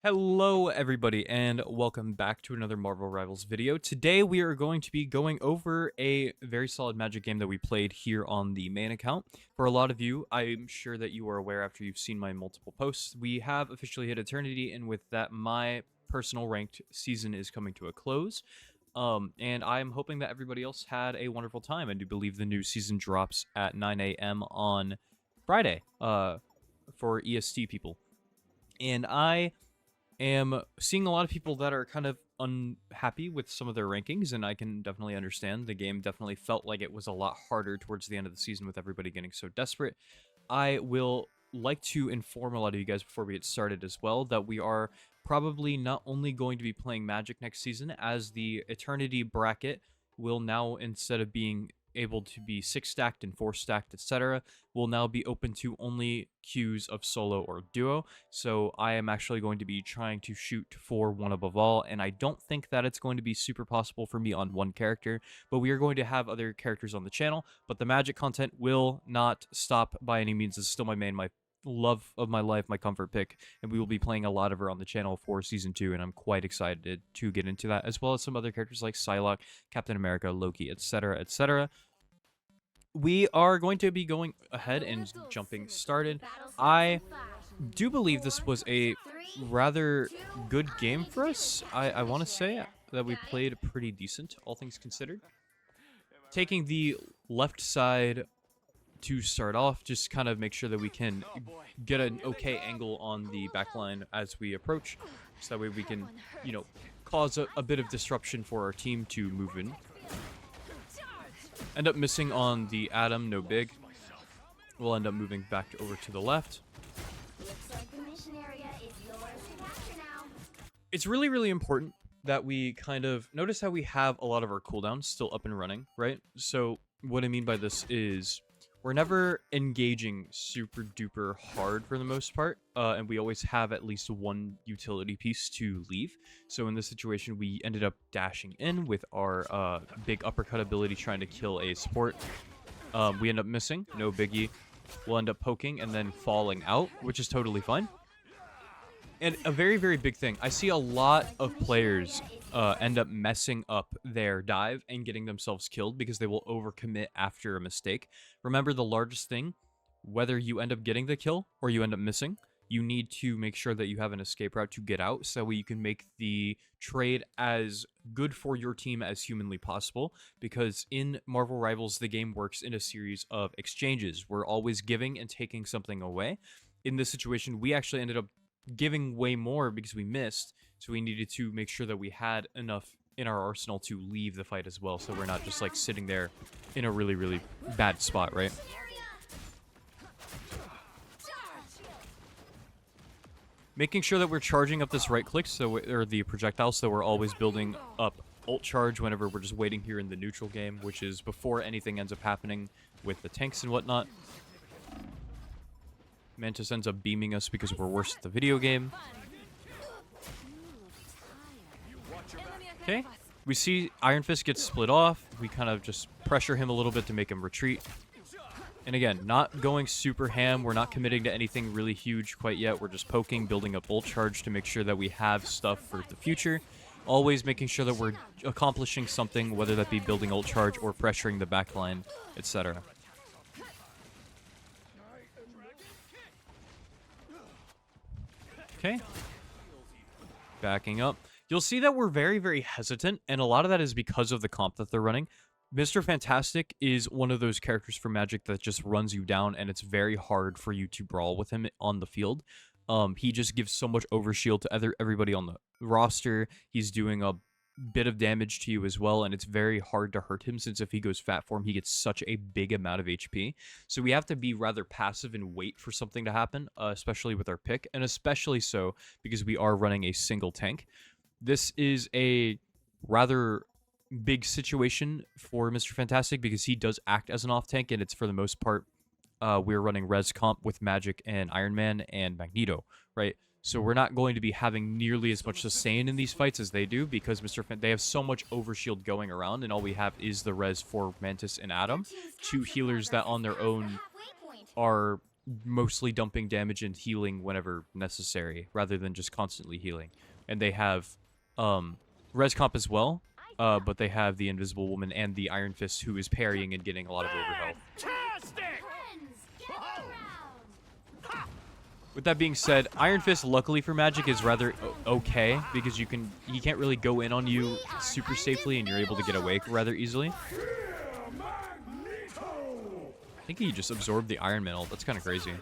Hello everybody and welcome back to another Marvel Rivals video. Today we are going to be going over a very solid Magic game that we played here on the main account. For a lot of you, I'm sure that you are aware after you've seen my multiple posts, we have officially hit Eternity, and with that my personal ranked season is coming to a close. And I'm hoping that everybody else had a wonderful time. I do believe the new season drops at 9 a.m. on Friday for EST people. And I am seeing a lot of people that are kind of unhappy with some of their rankings, and I can definitely understand. The game definitely felt like it was a lot harder towards the end of the season with everybody getting so desperate. I will like to inform a lot of you guys before we get started as well that we are probably not only going to be playing Magic next season, as the Eternity bracket will now, instead of being able to be 6-stacked and 4-stacked, etc., will now be open to only queues of solo or duo. So I am actually going to be trying to shoot for one above all, and I don't think that it's going to be super possible for me on one character, but we are going to have other characters on the channel. But the Magic content will not stop by any means. It's still my love of my life, my comfort pick, and we will be playing a lot of her on the channel for season 2, and I'm quite excited to get into that, as well as some other characters like Psylocke, Captain America, Loki, etc., etc. We are going to be going ahead and jumping started. I do believe this was a rather good game for us. I want to say that we played pretty decent, all things considered. Taking the left side to start off, just kind of make sure that we can get an okay angle on the backline as we approach, so that way we can, cause a bit of disruption for our team to move in. End up missing on the Atom, no big. We'll end up moving back over to the left. It's really, really important that we kind of notice how we have a lot of our cooldowns still up and running, right? So what I mean by this is we're never engaging super duper hard for the most part, and we always have at least one utility piece to leave. So in this situation, we ended up dashing in with our big uppercut ability, trying to kill a support. We end up missing, no biggie. We'll end up poking and then falling out, which is totally fine. And a very, very big thing, I see a lot of players end up messing up their dive and getting themselves killed because they will overcommit after a mistake. Remember, the largest thing, whether you end up getting the kill or you end up missing, you need to make sure that you have an escape route to get out, so you can make the trade as good for your team as humanly possible. Because in Marvel Rivals, the game works in a series of exchanges. We're always giving and taking something away. In this situation, we actually ended up giving way more because we missed, so we needed to make sure that we had enough in our arsenal to leave the fight as well, so we're not just like sitting there in a really, really bad spot, right? Making sure that we're charging up this right click, or the projectile, so we're always building up ult charge whenever we're just waiting here in the neutral game, which is before anything ends up happening with the tanks and whatnot. Mantis ends up beaming us because we're worse at the video game. Okay, we see Iron Fist gets split off. We kind of just pressure him a little bit to make him retreat. And again, not going super ham. We're not committing to anything really huge quite yet. We're just poking, building up ult charge to make sure that we have stuff for the future. Always making sure that we're accomplishing something, whether that be building ult charge or pressuring the backline, etc. Okay, backing up. You'll see that we're very, very hesitant, and a lot of that is because of the comp that they're running. Mr. Fantastic is one of those characters for Magic that just runs you down, and it's very hard for you to brawl with him on the field. He just gives so much overshield to everybody on the roster. He's doing a bit of damage to you as well, and it's very hard to hurt him, since if he goes fat form, he gets such a big amount of HP. So we have to be rather passive and wait for something to happen, especially with our pick, and especially so because we are running a single tank. This is a rather big situation for Mr. Fantastic because he does act as an off tank, and it's for the most part we're running res comp with Magik and Iron Man and Magneto, right? So we're not going to be having nearly as much sustain in these fights as they do, because they have so much overshield going around, and all we have is the res for Mantis and Atom, two healers that on their own are mostly dumping damage and healing whenever necessary, rather than just constantly healing. And they have res comp as well, but they have the Invisible Woman and the Iron Fist, who is parrying and getting a lot of overhealth. With that being said, Iron Fist, luckily for Magik, is rather okay, because he can't really go in on you super safely, and you're able to get away rather easily. I think he just absorbed the Iron Man ult. That's kind of crazy.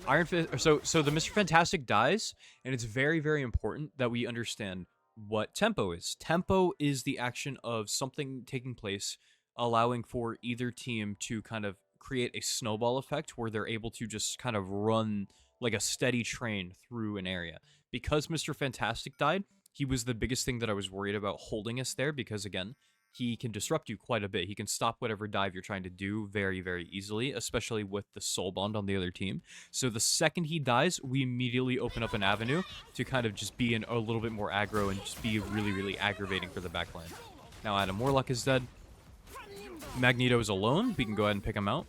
Iron Fist. So the Mr. Fantastic dies, and it's very, very important that we understand what tempo is. Tempo is the action of something taking place, allowing for either team to kind of create a snowball effect where they're able to just kind of run like a steady train through an area. Because Mr. Fantastic died, he was the biggest thing that I was worried about holding us there, because again, he can disrupt you quite a bit. He can stop whatever dive you're trying to do very, very easily, especially with the soul bond on the other team. So the second he dies, we immediately open up an avenue to kind of just be in a little bit more aggro and just be really, really aggravating for the backline. Now Adam Warlock is dead. Magneto is alone. We can go ahead and pick him out.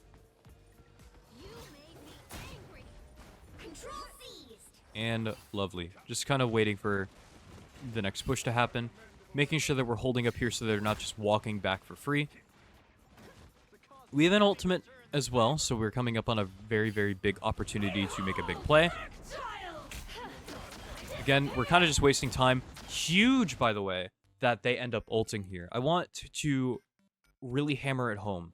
And lovely. Just kind of waiting for the next push to happen. Making sure that we're holding up here so they're not just walking back for free. We have an ultimate as well, so we're coming up on a very, very big opportunity to make a big play. Again, we're kind of just wasting time. Huge, by the way, that they end up ulting here. I want to really hammer it home.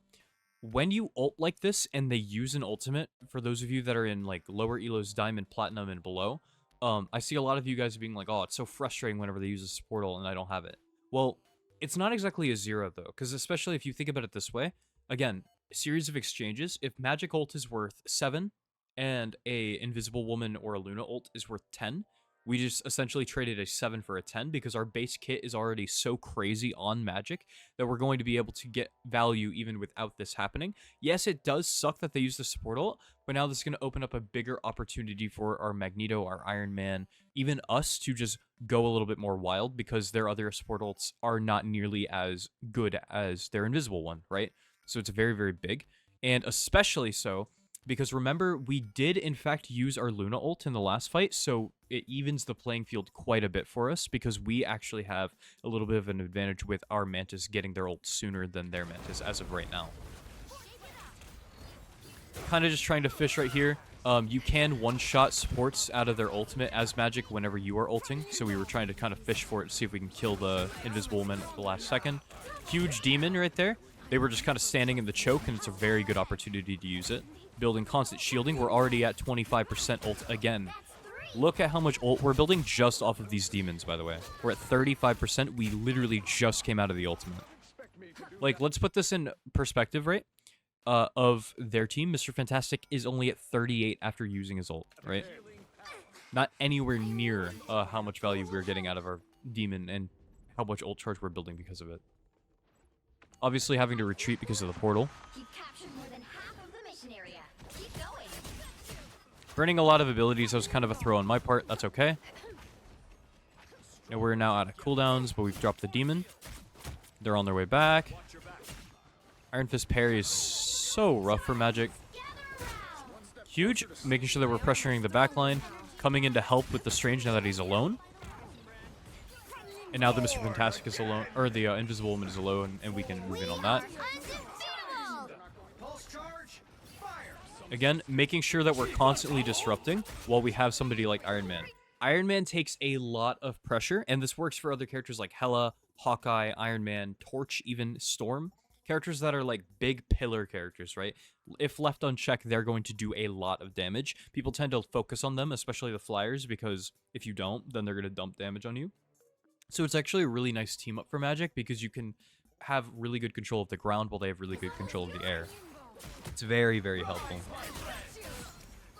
When you ult like this and they use an ultimate, for those of you that are in like lower elos, diamond, platinum, and below, I see a lot of you guys being like, oh, it's so frustrating whenever they use a support ult and I don't have it. Well, it's not exactly a 0 though, because especially if you think about it this way, again, a series of exchanges, if Magik ult is worth 7 and a Invisible Woman or a Luna ult is worth 10, we just essentially traded a 7 for a 10 because our base kit is already so crazy on Magik that we're going to be able to get value even without this happening. Yes, it does suck that they use the support ult, but now this is going to open up a bigger opportunity for our Magneto, our Iron Man, even us to just go a little bit more wild because their other support ults are not nearly as good as their Invisible one, right? So it's very, very big. And especially so because remember, we did in fact use our Luna ult in the last fight, so it evens the playing field quite a bit for us because we actually have a little bit of an advantage with our Mantis getting their ult sooner than their Mantis as of right now. Kind of just trying to fish right here. You can one-shot supports out of their ultimate as Magik whenever you are ulting, so we were trying to kind of fish for it to see if we can kill the Invisible Woman at the last second. Huge demon right there. They were just kind of standing in the choke, and it's a very good opportunity to use it. Building constant shielding. We're already at 25% ult again. Look at how much ult we're building just off of these demons, by the way. We're at 35%. We literally just came out of the ultimate. Like, let's put this in perspective, right? Of their team, Mr. Fantastic is only at 38 after using his ult, right? Not anywhere near how much value we're getting out of our demon and how much ult charge we're building because of it. Obviously having to retreat because of the portal. Burning a lot of abilities, that was kind of a throw on my part. That's okay. And we're now out of cooldowns, but we've dropped the demon. They're on their way back. Iron Fist parry is so rough for Magik. Huge. Making sure that we're pressuring the backline. Coming in to help with the Strange now that he's alone. And now the Mr. Fantastic is alone, or the Invisible Woman is alone, and we can move in on that. Again, making sure that we're constantly disrupting while we have somebody like Iron Man. Iron Man takes a lot of pressure, and this works for other characters like Hela, Hawkeye, Iron Man, Torch, even Storm. Characters that are like big pillar characters, right? If left unchecked, they're going to do a lot of damage. People tend to focus on them, especially the Flyers, because if you don't, then they're going to dump damage on you. So it's actually a really nice team up for Magik because you can have really good control of the ground while they have really good control of the air. It's very, very helpful.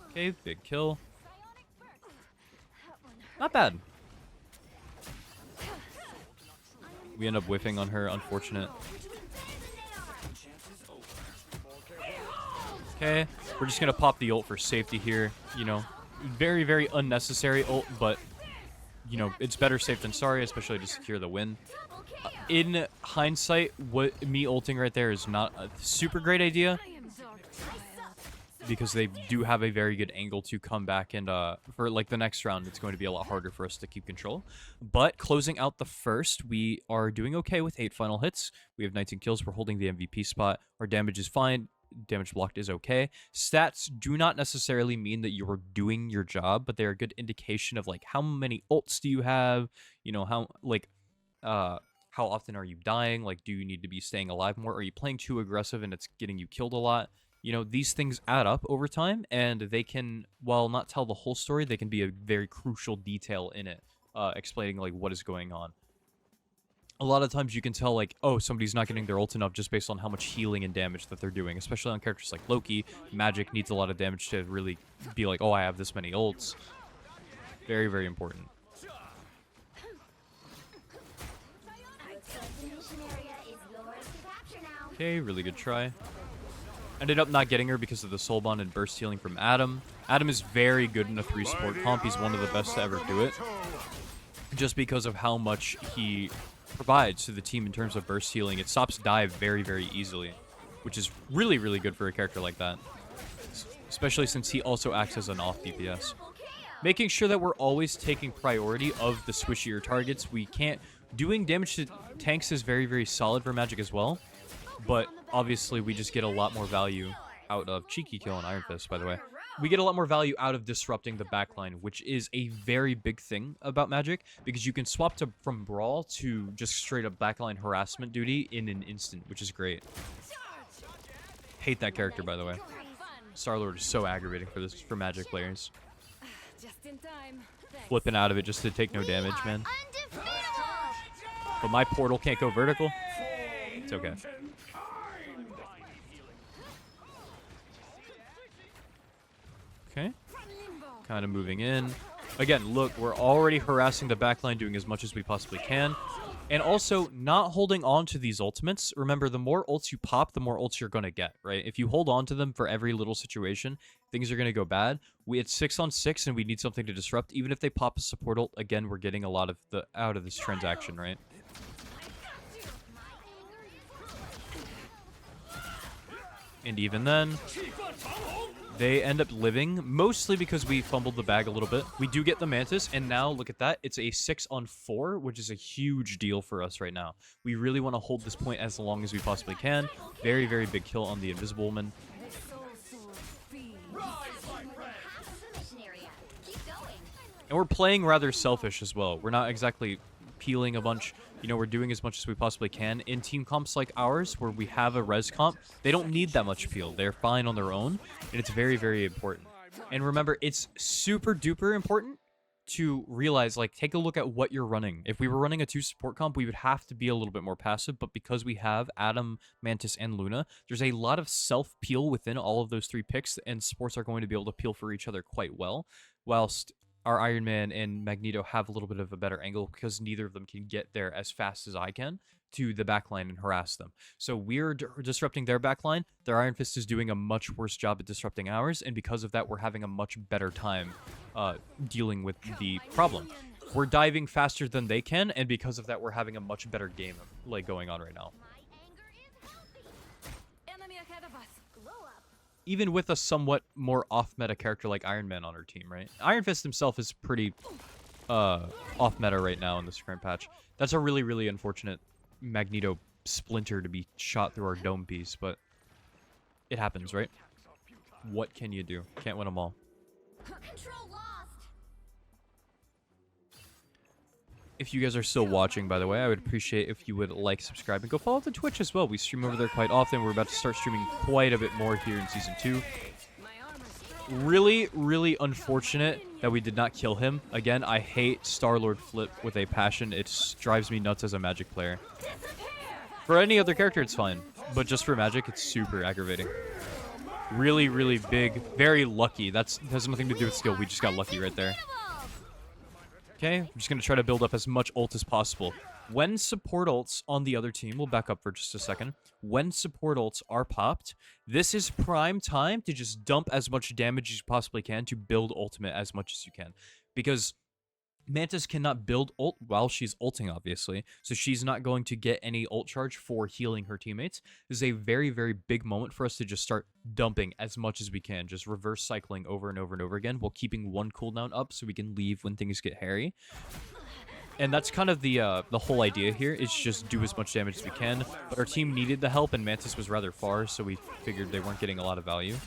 Okay, big kill. Not bad. We end up whiffing on her, unfortunate. Okay, we're just going to pop the ult for safety here. You know, very, very unnecessary ult, but, you know, it's better safe than sorry, especially to secure the win. In hindsight, me ulting right there is not a super great idea. because they do have a very good angle to come back, and for like the next round it's going to be a lot harder for us to keep control. But closing out the first, we are doing okay with 8 final hits. We have 19 kills. We're holding the MVP spot. Our damage is fine. Damage blocked is okay. Stats do not necessarily mean that you are doing your job, but they're a good indication of like how many ults do you have, you know, how like how often are you dying, like do you need to be staying alive more, are you playing too aggressive and it's getting you killed a lot. You know, these things add up over time, and they can, while not tell the whole story, they can be a very crucial detail in it, explaining like what is going on. A lot of times you can tell, like, oh, somebody's not getting their ult enough just based on how much healing and damage that they're doing, especially on characters like Loki. Magik needs a lot of damage to really be like, oh, I have this many ults. Very, very important. Okay, really good try. Ended up not getting her because of the soul bond and burst healing from Adam. Adam is very good in a 3 support comp. He's one of the best to ever do it, just because of how much he provides to the team in terms of burst healing. It stops dive very, very easily, which is really, really good for a character like that, especially since he also acts as an off DPS. Making sure that we're always taking priority of the squishier targets. We can't... Doing damage to tanks is very, very solid for Magik as well, but obviously we just get a lot more value out of... Cheeky kill on Iron Fist, by the way. We get a lot more value out of disrupting the backline, which is a very big thing about Magik, because you can swap from Brawl to just straight up backline harassment duty in an instant, which is great. Hate that character, by the way. Star-Lord is so aggravating for Magik players. Flipping out of it just to take no damage, man. But my portal can't go vertical. It's okay. Okay. Kind of moving in. Again, look, we're already harassing the backline, doing as much as we possibly can. And also, not holding on to these ultimates. Remember, the more ults you pop, the more ults you're going to get, right? If you hold on to them for every little situation, things are going to go bad. It's 6 on 6, and we need something to disrupt. Even if they pop a support ult, again, we're getting a lot of out of this transaction, right? And even then, they end up living, mostly because we fumbled the bag a little bit. We do get the Mantis, and now, look at that. It's a 6 on 4, which is a huge deal for us right now. We really want to hold this point as long as we possibly can. Very, very big kill on the Invisible Woman. And we're playing rather selfish as well. We're not exactly peeling a bunch. You know, we're doing as much as we possibly can. In team comps like ours, where we have a res comp, they don't need that much peel. They're fine on their own, and it's very, very important. And remember, it's super duper important to realize, like, take a look at what you're running. If we were running a 2 support comp, we would have to be a little bit more passive, but because we have Adam, Mantis, and Luna, there's a lot of self-peel within all of those 3 picks, and supports are going to be able to peel for each other quite well, whilst our Iron Man and Magneto have a little bit of a better angle because neither of them can get there as fast as I can to the backline and harass them. So we're disrupting their backline. Their Iron Fist is doing a much worse job at disrupting ours, and because of that, we're having a much better time dealing with the problem. We're diving faster than they can, and because of that, we're having a much better game like going on right now. Even with a somewhat more off-meta character like Iron Man on our team, right? Iron Fist himself is pretty off-meta right now in this current patch. That's a really, really unfortunate Magneto splinter to be shot through our dome piece, but it happens, right? What can you do? Can't win them all. If you guys are still watching, by the way, I would appreciate if you would like, subscribe, and go follow the Twitch as well. We stream over there quite often. We're about to start streaming quite a bit more here in Season 2. Really, really unfortunate that we did not kill him. Again, I hate Star-Lord flip with a passion. It drives me nuts as a Magik player. For any other character, it's fine. But just for Magik, it's super aggravating. Really, really big. Very lucky. That has nothing to do with skill. We just got lucky right there. Okay, I'm just going to try to build up as much ult as possible. When support ults on the other team, we'll back up for just a second. When support ults are popped, this is prime time to just dump as much damage as you possibly can to build ultimate as much as you can. Because Mantis cannot build ult while she's ulting, obviously, so she's not going to get any ult charge for healing her teammates. This is a very, very big moment for us to just start dumping as much as we can, just reverse cycling over and over and over again while keeping one cooldown up so we can leave when things get hairy. And that's kind of the whole idea here, is just do as much damage as we can. But our team needed the help, and Mantis was rather far, so we figured they weren't getting a lot of value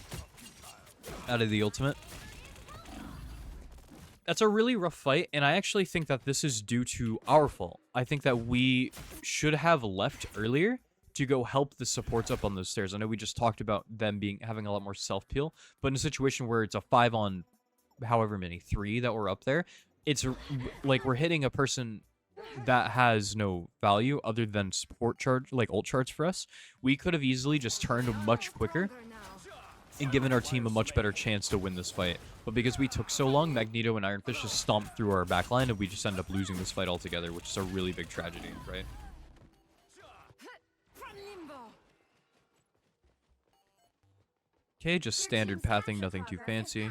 out of the ultimate. That's a really rough fight, and I actually think that this is due to our fault. I think that we should have left earlier to go help the supports up on those stairs. I know we just talked about them having a lot more self-peel, but in a situation where it's a 5 on however many, 3 that were up there, it's like we're hitting a person that has no value other than support charge, like ult charge for us. We could have easily just turned much quicker and given our team a much better chance to win this fight. But because we took so long, Magneto and Ironfish just stomped through our backline, and we just ended up losing this fight altogether, which is a really big tragedy, right? Okay, just standard pathing, nothing too fancy.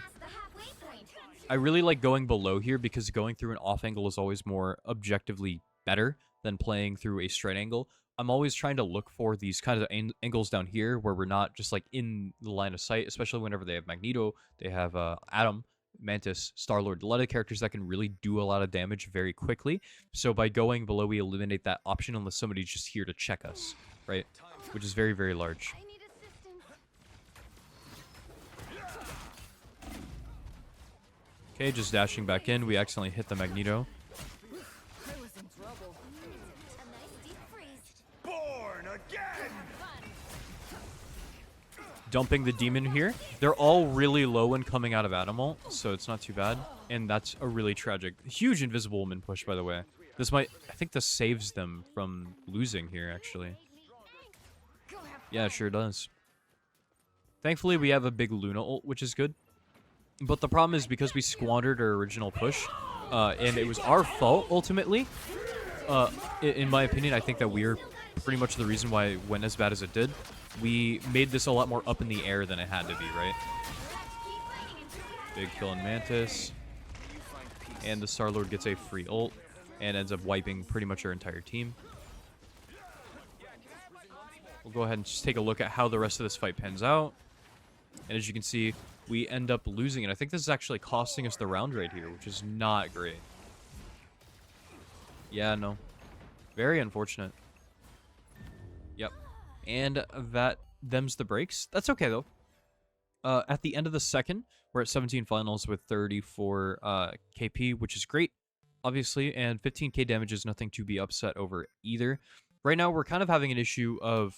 I really like going below here because going through an off angle is always more objectively better than playing through a straight angle. I'm always trying to look for these kind of angles down here where we're not just like in the line of sight, especially whenever they have Magneto, they have Atom, Mantis, Star-Lord, a lot of characters that can really do a lot of damage very quickly. So by going below, we eliminate that option unless somebody's just here to check us, right? Which is very, very large. Okay, just dashing back in. We accidentally hit the Magneto. Dumping the demon here. They're all really low when coming out of Animal, so it's not too bad. And that's a really tragic, huge invisible woman push, by the way. This might, I think this saves them from losing here, actually. Yeah, it sure does. Thankfully, we have a big Luna ult, which is good. But the problem is because we squandered our original push, and it was our fault, ultimately. In my opinion, I think that we're pretty much the reason why it went as bad as it did. We made this a lot more up in the air than it had to be, right? Big kill in Mantis. And the Star-Lord gets a free ult and ends up wiping pretty much our entire team. We'll go ahead and just take a look at how the rest of this fight pans out. And as you can see, we end up losing it. I think this is actually costing us the round right here, which is not great. Yeah, no. Very unfortunate. Yep. And them's the breaks. That's okay, though. At the end of the second, we're at 17 finals with 34 KP, which is great, obviously, and 15k damage is nothing to be upset over either. Right now, we're kind of having an issue of,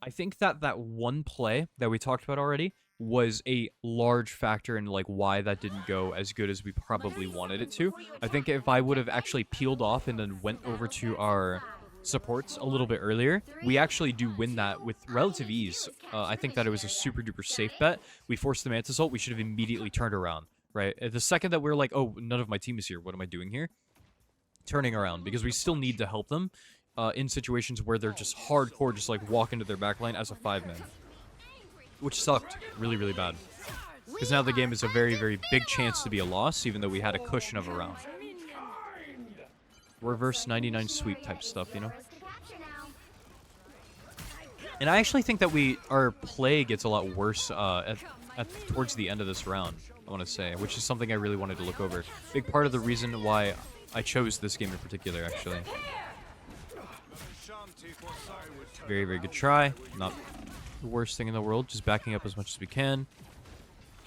I think that one play that we talked about already was a large factor in like why that didn't go as good as we probably wanted it to. I think if I would have actually peeled off and then went over to our supports a little bit earlier, we actually do win that with relative ease. I think that it was a super duper safe bet. We forced the Mantis ult. We should have immediately turned around, right? At the second that we were like, oh, none of my team is here. What am I doing here? Turning around, because we still need to help them in situations where they're just hardcore, just like walk into their backline as a 5-man. Which sucked really, really bad. Because now the game is a very, very big chance to be a loss, even though we had a cushion of a round. Reverse 99 sweep type stuff, you know? And I actually think that our play gets a lot worse towards the end of this round, I want to say, which is something I really wanted to look over. Big part of the reason why I chose this game in particular, actually. Very, very good try. Not the worst thing in the world, just backing up as much as we can.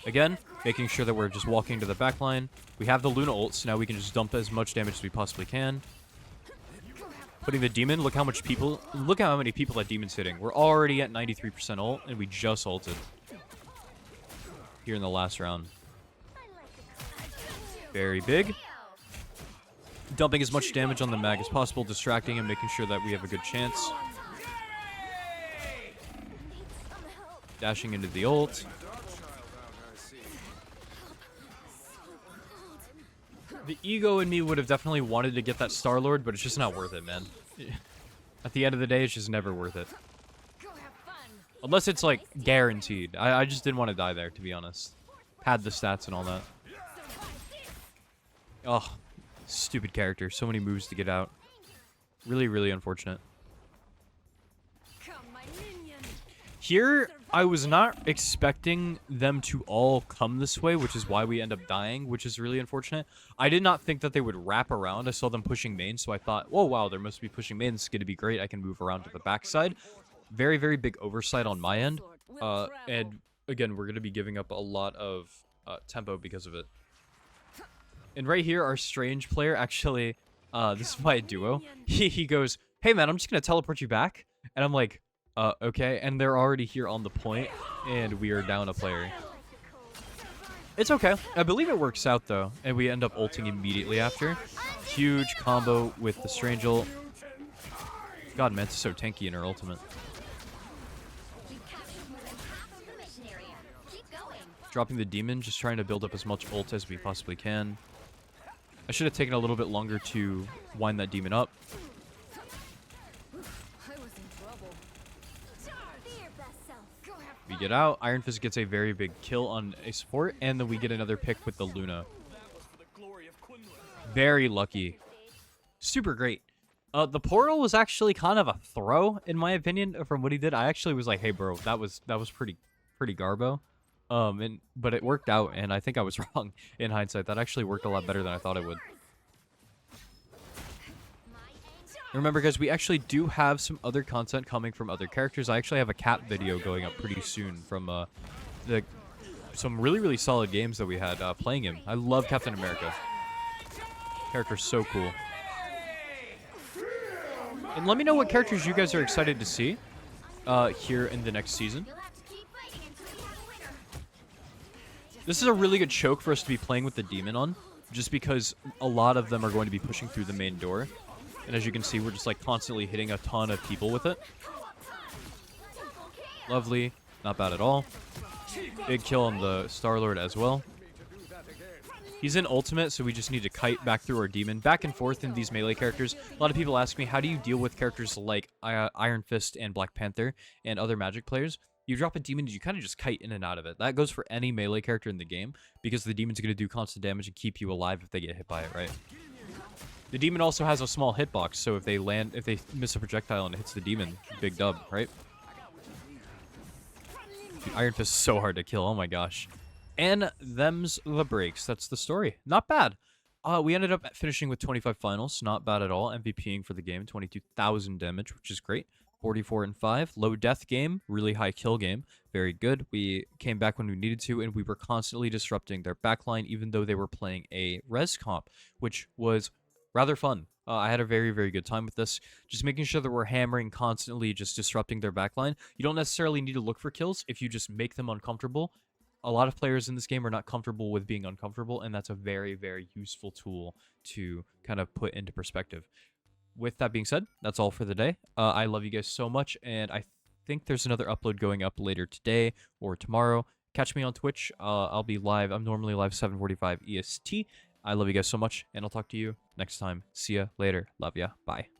Again, making sure that we're just walking to the back line. We have the Luna ult, so now we can just dump as much damage as we possibly can. Putting the demon, look how many people that demon's hitting. We're already at 93% ult, and we just ulted here in the last round. Very big. Dumping as much damage on the mag as possible, distracting him, making sure that we have a good chance. Dashing into the ult. The ego in me would have definitely wanted to get that Star-Lord, but it's just not worth it, man. At the end of the day, it's just never worth it. Unless it's, like, guaranteed. I just didn't want to die there, to be honest. Had the stats and all that. Oh, Stupid character. So many moves to get out. Really, really unfortunate. Here, I was not expecting them to all come this way, which is why we end up dying, which is really unfortunate. I did not think that they would wrap around. I saw them pushing main, so I thought, oh, wow, there must be pushing main. This is going to be great. I can move around to the backside. Very, very big oversight on my end. And, again, we're going to be giving up a lot of tempo because of it. And right here, our strange player, actually, this is my duo. He goes, hey, man, I'm just going to teleport you back. And I'm like... okay, and they're already here on the point, and we are down a player. It's okay. I believe it works out, though, and we end up ulting immediately after. Huge combo with the Strange ult. God, Manta's so tanky in her ultimate. Dropping the demon, just trying to build up as much ult as we possibly can. I should have taken a little bit longer to wind that demon up. We get out. Iron Fist gets a very big kill on a support, and then we get another pick with the Luna. Very lucky. Super great. The portal was actually kind of a throw, in my opinion, from what he did. I actually was like, hey, bro, that was pretty garbo. But it worked out, and I think I was wrong in hindsight. That actually worked a lot better than I thought it would. Remember, guys, we actually do have some other content coming from other characters. I actually have a Cap video going up pretty soon from some really, really solid games that we had playing him. I love Captain America. Character's so cool. And let me know what characters you guys are excited to see here in the next season. This is a really good choke for us to be playing with the demon on, just because a lot of them are going to be pushing through the main door. And as you can see, we're just like constantly hitting a ton of people with it. Lovely. Not bad at all. Big kill on the Star-Lord as well. He's in ultimate, so we just need to kite back through our demon. Back and forth in these melee characters. A lot of people ask me, how do you deal with characters like Iron Fist and Black Panther and other Magic players? You drop a demon, you kind of just kite in and out of it. That goes for any melee character in the game, because the demon's going to do constant damage and keep you alive if they get hit by it, right? The demon also has a small hitbox, so if they miss a projectile and it hits the demon, big dub, right? Dude, Iron Fist is so hard to kill, oh my gosh. And them's the breaks. That's the story. Not bad. We ended up finishing with 25 finals, not bad at all. MVPing for the game, 22,000 damage, which is great. 44-5, low death game, really high kill game, very good. We came back when we needed to, and we were constantly disrupting their backline, even though they were playing a res comp, which was rather fun. I had a very, very good time with this. Just making sure that we're hammering constantly, just disrupting their backline. You don't necessarily need to look for kills if you just make them uncomfortable. A lot of players in this game are not comfortable with being uncomfortable, and that's a very, very useful tool to kind of put into perspective. With that being said, that's all for the day. I love you guys so much, and I think there's another upload going up later today or tomorrow. Catch me on Twitch. I'll be live. I'm normally live 7:45 EST. I love you guys so much, and I'll talk to you next time. See ya later. Love ya. Bye.